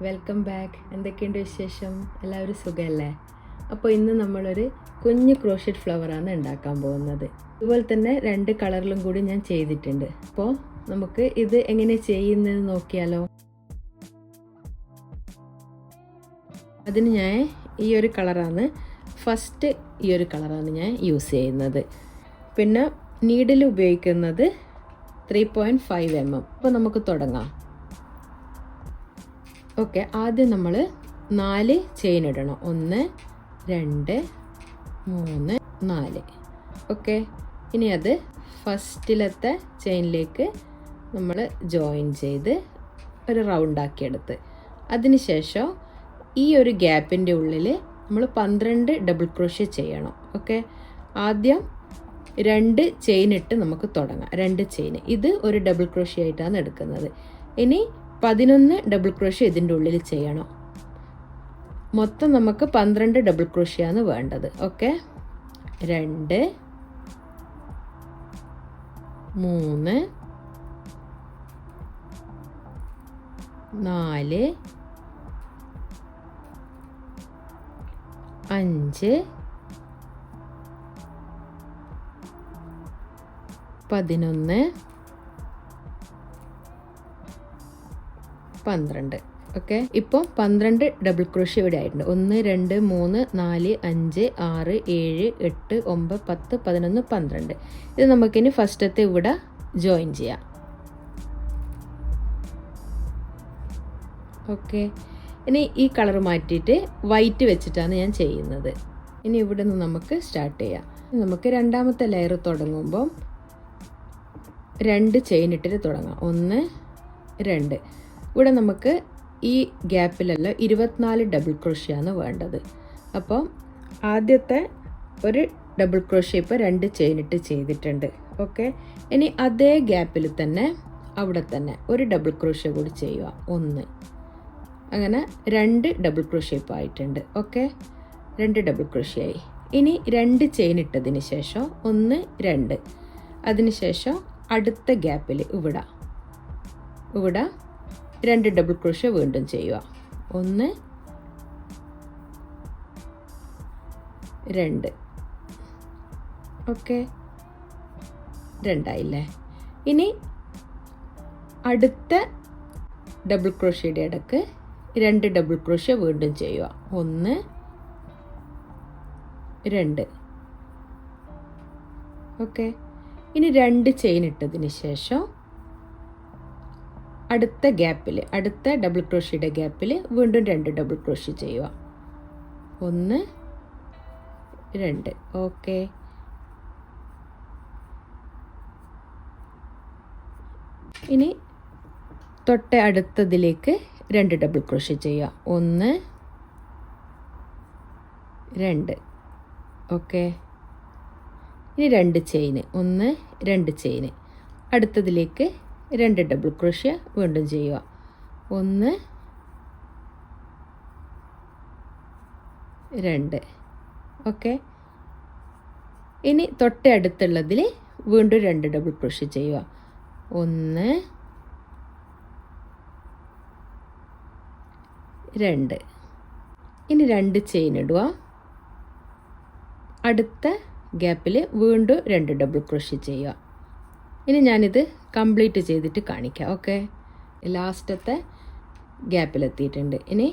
Welcome back. എന്തൊക്കെയുണ്ട് വിശേഷം? എല്ലാവരും സുഖമല്ലേ? അപ്പോൾ ഇന്ന് നമ്മളൊരു കുഞ്ഞ് ക്രോഷ്യറ്റ് ഫ്ലവറാണ് ഉണ്ടാക്കാൻ പോകുന്നത്. അതുപോലെ തന്നെ 2 കളറിലും കൂടി ഞാൻ ചെയ്തിട്ടുണ്ട്. അപ്പോൾ നമുക്ക് ഇത് എങ്ങനെ ചെയ്യുന്നത് നോക്കിയാലോ? അതിന് ഞാൻ ഈ ഒരു കളറാണ് ഫസ്റ്റ് ഞാൻ യൂസ് ചെയ്യുന്നത്. പിന്നെ നീഡിൽ ഉപയോഗിക്കുന്നത് 3.5 mm. അപ്പോൾ നമുക്ക് തുടങ്ങാം. ഓക്കെ, ആദ്യം നമ്മൾ 4 ചെയിൻ ഇടണം. 1 2 3 4. ഓക്കെ, ഇനി അത് ഫസ്റ്റിലത്തെ ചെയിനിലേക്ക് നമ്മൾ ജോയിൻ ചെയ്ത് ഒരു റൗണ്ടാക്കിയെടുത്ത് അതിനുശേഷം ഈ ഒരു ഗ്യാപ്പിൻ്റെ ഉള്ളിൽ നമ്മൾ 12 ഡബിൾ ക്രോഷ്യ ചെയ്യണം. ഓക്കെ, ആദ്യം 2 ചെയിൻ ഇട്ട് നമുക്ക് തുടങ്ങാം. 2 ചെയിൻ, ഇത് ഒരു ഡബിൾ ക്രോഷ്യ ആയിട്ടാണ് എടുക്കുന്നത്. ഇനി 11 ഡബിൾ ക്രോഷ്യ ഇതിൻ്റെ ഉള്ളിൽ ചെയ്യണം. മൊത്തം നമുക്ക് 12 ഡബിൾ ക്രോഷ്യാണ് വേണ്ടത്. ഓക്കെ, 2 3 4 5 11 12. ഓക്കെ, ഇപ്പോൾ 12 ഡബിൾ ക്രോഷ്യ ഇവിടെ ആയിട്ടുണ്ട്. 1 2 3 4 5 6 7 8 9 10 11 12. ഇത് നമുക്കിനി ഫസ്റ്റത്തെ ഇവിടെ ജോയിൻ ചെയ്യാം. ഓക്കെ, ഇനി ഈ കളർ മാറ്റിയിട്ട് വൈറ്റ് വെച്ചിട്ടാണ് ഞാൻ ചെയ്യുന്നത്. ഇനി ഇവിടെ നിന്ന് നമുക്ക് സ്റ്റാർട്ട് ചെയ്യാം. നമുക്ക് രണ്ടാമത്തെ ലെയർ തുടങ്ങുമ്പോൾ 2 ചെയിൻ ഇട്ടിട്ട് തുടങ്ങാം. 1 2. ഇവിടെ നമുക്ക് ഈ ഗ്യാപ്പിലല്ല 24 ഡബിൾ ക്രോഷ്യാണ് വേണ്ടത്. അപ്പോൾ ആദ്യത്തെ ഒരു ഡബിൾ ക്രോഷ്യ ഇപ്പോൾ 2 ചെയിൻ ഇട്ട് ചെയ്തിട്ടുണ്ട്. ഓക്കെ, ഇനി അതേ ഗ്യാപ്പിൽ തന്നെ അവിടെ തന്നെ ഒരു ഡബിൾ ക്രോഷ്യ കൂടി ചെയ്യുക. 1, അങ്ങനെ 2 ഡബിൾ ക്രോഷ്യ ഇപ്പോൾ ആയിട്ടുണ്ട്. ഓക്കെ, 2 ഡബിൾ ക്രോഷ്യ ആയി. ഇനി 2 ചെയിൻ ഇട്ടതിന് ശേഷം 1 2, അതിനുശേഷം അടുത്ത ഗ്യാപ്പിൽ ഇവിടെ 2 ഡബിൾ ക്രോഷ്യ വീണ്ടും ചെയ്യുക. 1 2. ഓക്കെ, 2 ആയില്ലേ? ഇനി അടുത്ത ഡബിൾ ക്രോഷ്യയുടെ ഇടയ്ക്ക് 2 ഡബിൾ ക്രോഷ്യ വീണ്ടും ചെയ്യുക. 1 2. ഓക്കെ, ഇനി 2 ചെയിൻ ഇട്ടതിന് ശേഷം അടുത്ത ഗ്യാപ്പിൽ, അടുത്ത ഡബിൾ ക്രോഷ്യയുടെ ഗ്യാപ്പിൽ വീണ്ടും 2 ഡബിൾ ക്രോഷ്യ ചെയ്യുക. 1 2. ഓക്കെ, ഇനി തൊട്ട അടുത്തതിലേക്ക് 2 ഡബിൾ ക്രോഷ്യ ചെയ്യുക. 1 2. ഓക്കെ, ഇനി 2 ചെയിൻ, 1 2 ചെയിൻ, അടുത്തതിലേക്ക് 2 ഡബിൾ ക്രോഷ്യ വീണ്ടും ചെയ്യുക. 1 2. ഓക്കെ, ഇനി തൊട്ട അടുത്തുള്ളതിൽ വീണ്ടും 2 ഡബിൾ ക്രോഷ്യ ചെയ്യുക. 1 2. ഇനി 2 ചെയിൻ ഇടുക. അടുത്ത ഗ്യാപ്പിൽ വീണ്ടും 2 ഡബിൾ ക്രോഷ്യ ചെയ്യുക. ഇനി ഞാനിത് കംപ്ലീറ്റ് ചെയ്തിട്ട് കാണിക്കാം. ഓക്കെ, ലാസ്റ്റത്തെ ഗ്യാപ്പിലെത്തിയിട്ടുണ്ട്. ഇനി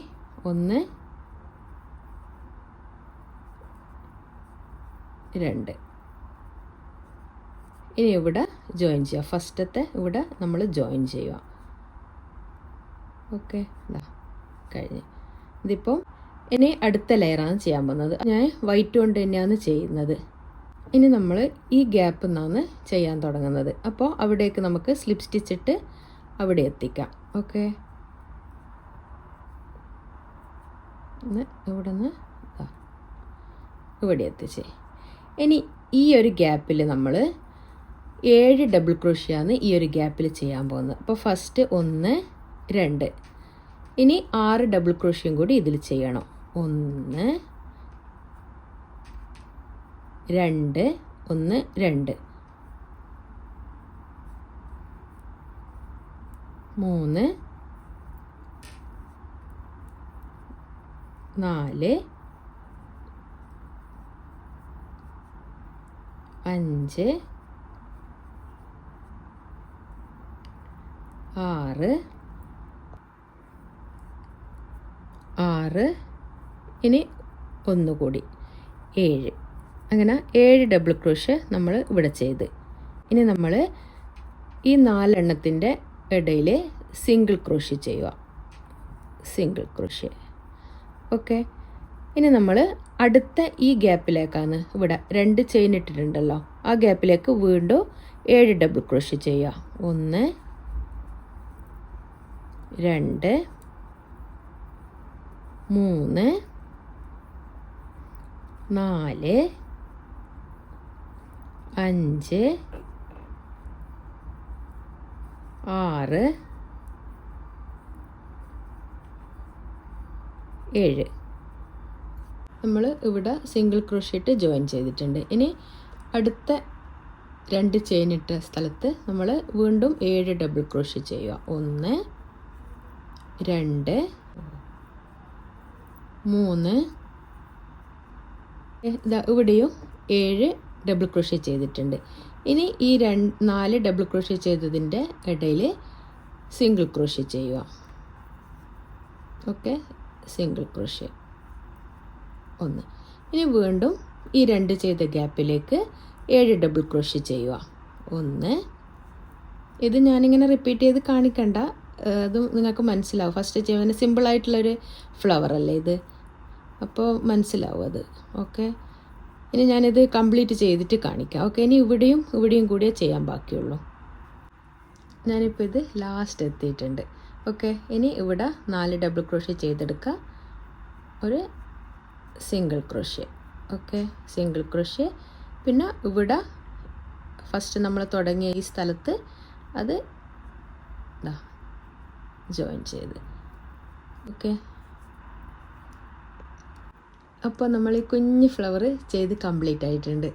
1 2. ഇനി ഇവിടെ ജോയിൻ ചെയ്യുക. ഫസ്റ്റത്തെ ഇവിടെ നമ്മൾ ജോയിൻ ചെയ്യുക. ഓക്കെ, കഴിഞ്ഞ്. ഇതിപ്പോൾ ഇനി അടുത്ത ലെയറാണ് ചെയ്യാൻ പോകുന്നത്. ഞാൻ വൈറ്റ് കൊണ്ട് തന്നെയാണ് ചെയ്യുന്നത്. ഇനി നമ്മൾ ഈ ഗ്യാപ്പിൽ നിന്നാണ് ചെയ്യാൻ തുടങ്ങുന്നത്. അപ്പോൾ അവിടേക്ക് നമുക്ക് സ്ലിപ്പ് സ്റ്റിച്ച് ഇട്ട് അവിടെ എത്തിക്കാം. ഓക്കെ, ഇവിടെ നിന്ന് ഇവിടെ എത്തിച്ച് ഇനി ഈ ഒരു ഗ്യാപ്പിൽ നമ്മൾ 7 ഡബിൾ ക്രോഷ്യാണ് ഈ ഒരു ഗ്യാപ്പിൽ ചെയ്യാൻ പോകുന്നത്. അപ്പോൾ ഫസ്റ്റ് 1 2. ഇനി 6 ഡബിൾ ക്രോഷ്യം കൂടി ഇതിൽ ചെയ്യണം. 1 2 1 2 3 4 5 6 6 ഇനി ഒന്നുകൂടി 7. അങ്ങനെ 7 ഡബിൾ ക്രോഷ്യ നമ്മൾ ഇവിടെ ചെയ്ത്. ഇനി നമ്മൾ ഈ 4 എണ്ണത്തിൻ്റെ ഇടയിൽ സിംഗിൾ ക്രോഷ്യ ചെയ്യുക. Single crochet. ഓക്കെ. ഇനി നമ്മൾ അടുത്ത ഈ ഗ്യാപ്പിലേക്കാണ് ഇവിടെ 2 ചെയിൻ ഇട്ടിട്ടുണ്ടല്ലോ, ആ ഗ്യാപ്പിലേക്ക് വീണ്ടും 7 ഡബിൾ ക്രോഷ്യ ചെയ്യുക. 1 2 3 4 5 6 7. നമ്മൾ ഇവിടെ സിംഗിൾ ക്രോഷ്യ ഇട്ട് ജോയിൻ ചെയ്തിട്ടുണ്ട്. ഇനി അടുത്ത 2 ചെയിൻ ഇട്ട സ്ഥലത്ത് നമ്മൾ വീണ്ടും 7 ഡബിൾ ക്രോഷ്യ ചെയ്യുക. 1 2 3 ഇവിടെയും 7 ഡബിൾ ക്രോഷ്യ ചെയ്തിട്ടുണ്ട്. ഇനി ഈ 4 ഡബിൾ ക്രോഷ്യ ചെയ്തതിൻ്റെ ഇടയിൽ സിംഗിൾ ക്രോഷ്യ ചെയ്യുക. Okay, single crochet 1. ഇനി വീണ്ടും ഈ 2 ചെയ്ത ഗ്യാപ്പിലേക്ക് 7 ഡബിൾ ക്രോഷ്യ ചെയ്യുക. 1. ഇത് ഞാനിങ്ങനെ റിപ്പീറ്റ് ചെയ്ത് കാണിക്കണ്ട, അത് നിങ്ങൾക്ക് മനസ്സിലാവും. ഫസ്റ്റ് ചെയ്യുന്ന സിമ്പിളായിട്ടുള്ളൊരു ഫ്ലവർ അല്ലേ ഇത്, അപ്പോൾ മനസ്സിലാവും അത്. ഓക്കെ, ഇനി ഞാനിത് കംപ്ലീറ്റ് ചെയ്തിട്ട് കാണിക്കാം. ഓക്കെ, ഇനി ഇവിടെയും കൂടിയേ ചെയ്യാൻ ബാക്കിയുള്ളൂ. ഞാനിപ്പോൾ ഇത് ലാസ്റ്റ് എത്തിയിട്ടുണ്ട്. ഓക്കെ, ഇനി ഇവിടെ 4 ഡബിൾ ക്രോഷ്യ ചെയ്തെടുക്കുക, ഒരു single crochet. Okay, single crochet. പിന്നെ ഇവിടെ ഫസ്റ്റ് നമ്മൾ തുടങ്ങിയ ഈ സ്ഥലത്ത് അത് ജോയിൻ ചെയ്ത്. ഓക്കെ, അപ്പോൾ നമ്മൾ ഈ കുഞ്ഞ് ഫ്ലവർ ചെയ്ത് കംപ്ലീറ്റ് ആയിട്ടുണ്ട്.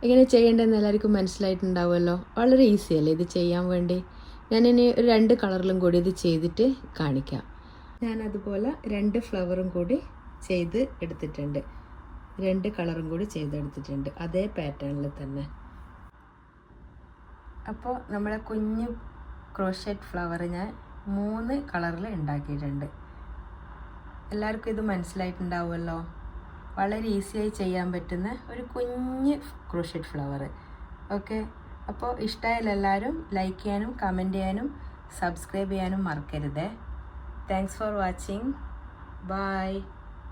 എങ്ങനെ ചെയ്യേണ്ടതെന്ന് എല്ലാവർക്കും മനസ്സിലായിട്ടുണ്ടാവുമല്ലോ. വളരെ ഈസി അല്ലേ ഇത് ചെയ്യാൻ വേണ്ടി. ഞാനിനി 2 കളറിലും കൂടി ഇത് ചെയ്തിട്ട് കാണിക്കാം. ഞാനതുപോലെ 2 ഫ്ലവറും കൂടി ചെയ്ത് എടുത്തിട്ടുണ്ട്. 2 കളറും കൂടി ചെയ്തെടുത്തിട്ടുണ്ട് അതേ പാറ്റേണിൽ തന്നെ. അപ്പോൾ നമ്മളെ കുഞ്ഞ് ക്രോഷറ്റ് ഫ്ലവർ ഞാൻ 3 കളറിൽ ഉണ്ടാക്കിയിട്ടുണ്ട്. എല്ലാവർക്കും ഇത് മനസ്സിലായിട്ടുണ്ടാവുമല്ലോ. വളരെ ഈസിയായി ചെയ്യാൻ പറ്റുന്ന ഒരു കുഞ്ഞ് ക്രോഷറ്റ് ഫ്ലവർ. ഓക്കെ, അപ്പോൾ ഇഷ്ടമായാലും എല്ലാവരും ലൈക്ക് ചെയ്യാനും കമൻറ്റ് ചെയ്യാനും സബ്സ്ക്രൈബ് ചെയ്യാനും മറക്കരുത്. Thanks for watching. ബൈ.